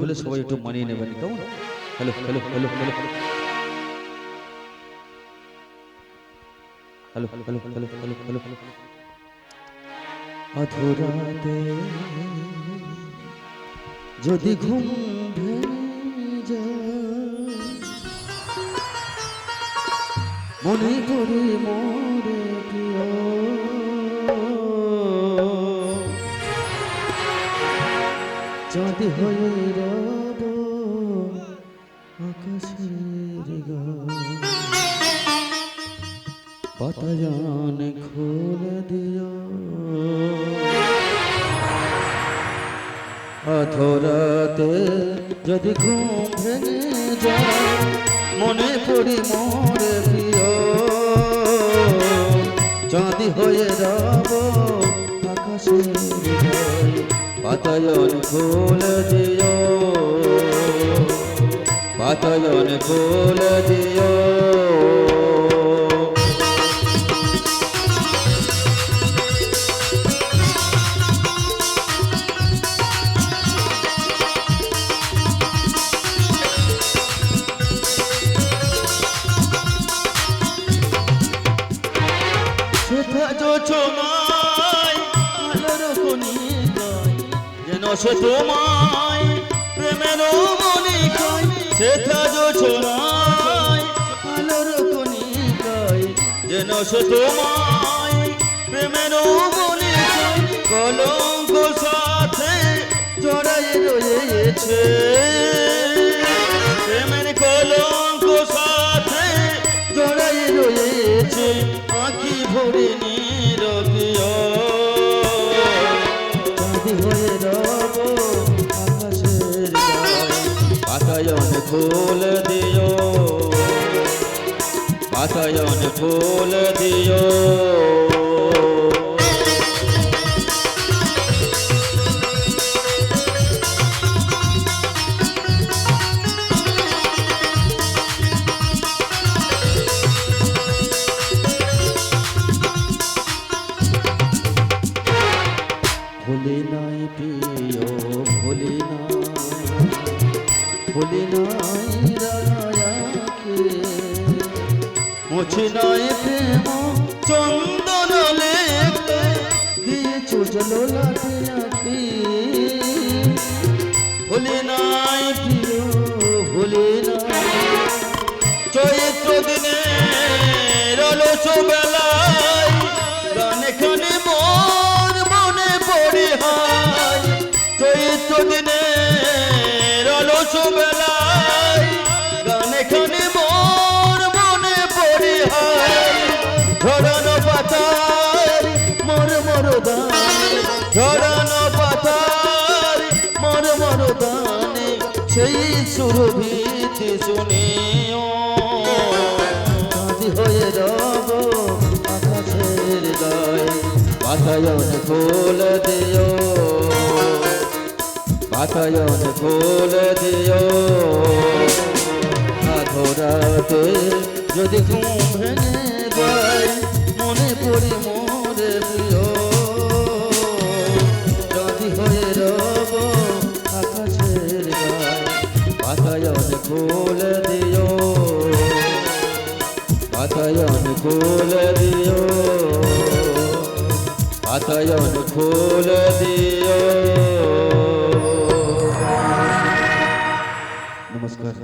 হলে সবাই একটু মানিয়ে নেবেন, কেমন? Hello hello hello hello hello hello hello hello hello hello অধরাতে যদি ঘুম ভেঙে যায়, মনে করে মোরে প্রিয়, চাঁদ হয়ে রব আকাশের গায়, বাতায়ন খুলে দিও অধরাতে যদি ঘুম ভেঙে যায়, মনে পড়ি মোরে প্রিয়, চাঁদ হয়ে রব আকাশের গায়, বাতায়ন খুলে দিও, বাতায়ন খুলে দিও। সেথা যো তোমায় আলোর কণিকায়, যেন সে তোমায় প্রেমের মনিকায়, সেথা যো তোমায় আলোর কণিকায়, যেন সে তোমায় প্রেমের মনিকায়, কলঙ্ক সাথে জড়াই রয়েছে, প্রেমের কলঙ্ক সাথে জড়াই রয়েছে, আঁখি ভরে নিরবিও, চাঁদ হয়ে রব আকাশের গায়, বাতায়ন ফুল দিও, বাতায়ন ফুল দিও। ভুলি নাই প্রিয় ভুলি না, ভুলি নাই রায়াকে, মুছি নাই প্রেম চন্দন লেখে, দিয়েছো জললাটে আঁখি, ভুলি নাই প্রিয় ভুলি না, চৈত্র দিনে রলস বেলায় গানে খানে মোর মনে পড়ে হায়, চৈত্র দিনে রলস বেলায় গানে খানে মোর মনে পড়ে হায়, ঝরানো পাতার মোর মরদানে, ঝরানো পাতার মোর মরদানে, সেই সুরভিতে শুনিও, চাঁদ হয়ে রব আকাশের গায়, বাতায়ন ফুল দিও, বাতায়ন ফুল দিও। অধরাতে যদি ঘুম ভেঙে যায়, মনে পড়ি মোরে প্রিয়, চাঁদ হয়ে রব আকাশের গায়, বাতায়ন ফুল দিও, বাতায়ন ফুল দিও, বাতায়ন ফুল দিও। নমস্কার।